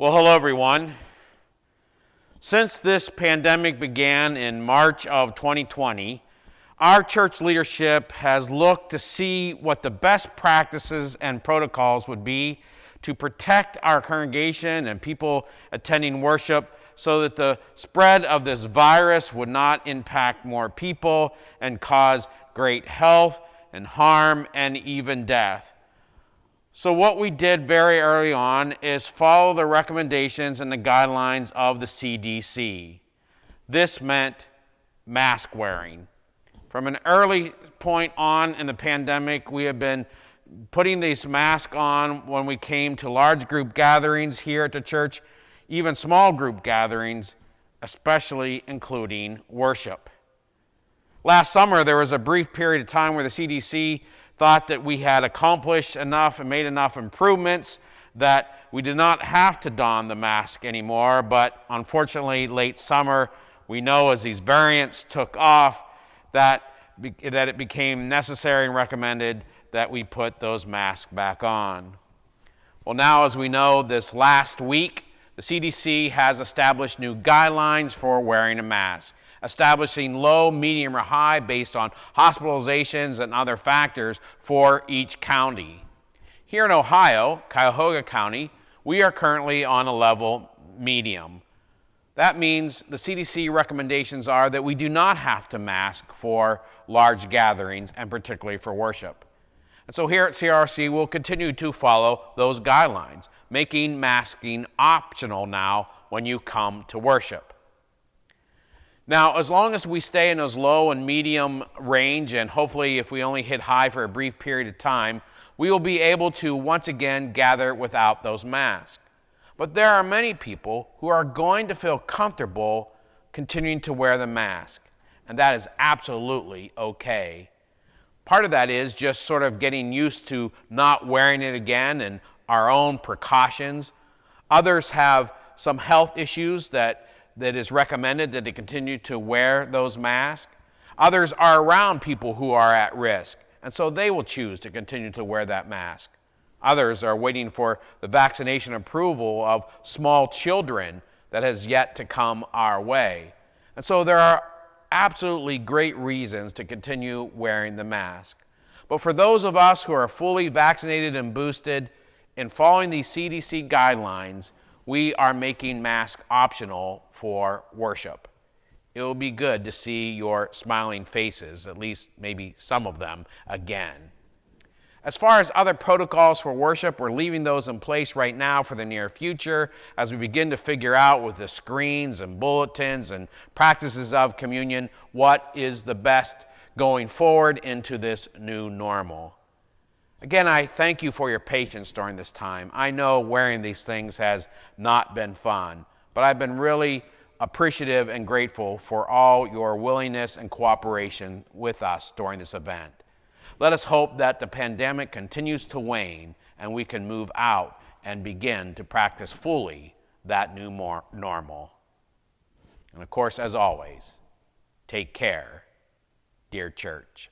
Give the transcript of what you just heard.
Well, hello everyone. Since this pandemic began in March of 2020, our church leadership has looked to see what the best practices and protocols would be to protect our congregation and people attending worship so that the spread of this virus would not impact more people and cause great health and harm and even death. So what we did very early on is follow the recommendations and the guidelines of the CDC. This meant mask wearing. From an early point on in the pandemic, we have been putting these masks on when we came to large group gatherings here at the church, even small group gatherings, especially including worship. Last summer, there was a brief period of time where the CDC thought that we had accomplished enough and made enough improvements that we did not have to don the mask anymore. But unfortunately, late summer, we know as these variants took off that it became necessary and recommended that we put those masks back on. Well, now, as we know, this last week, the CDC has established new guidelines for wearing a mask, establishing low, medium, or high based on hospitalizations and other factors for each county. Here in Ohio, Cuyahoga County, we are currently on a level medium. That means the CDC recommendations are that we do not have to mask for large gatherings and particularly for worship. And so here at CRLC, we'll continue to follow those guidelines, making masking optional now when you come to worship. Now, as long as we stay in those low and medium range, and hopefully if we only hit high for a brief period of time, we will be able to once again gather without those masks. But there are many people who are going to feel comfortable continuing to wear the mask, and that is absolutely okay. Part of that is just sort of getting used to not wearing it again and our own precautions. Others have some health issues that is recommended that they continue to wear those masks. Others are around people who are at risk, and so they will choose to continue to wear that mask. Others are waiting for the vaccination approval of small children that has yet to come our way. And so there are absolutely great reasons to continue wearing the mask. But for those of us who are fully vaccinated and boosted, in following these CDC guidelines, we are making masks optional for worship. It will be good to see your smiling faces, at least maybe some of them, again. As far as other protocols for worship, we're leaving those in place right now for the near future as we begin to figure out with the screens and bulletins and practices of communion what is the best going forward into this new normal. Again, I thank you for your patience during this time. I know wearing these things has not been fun, but I've been really appreciative and grateful for all your willingness and cooperation with us during this event. Let us hope that the pandemic continues to wane and we can move out and begin to practice fully that new normal. And of course, as always, take care, dear church.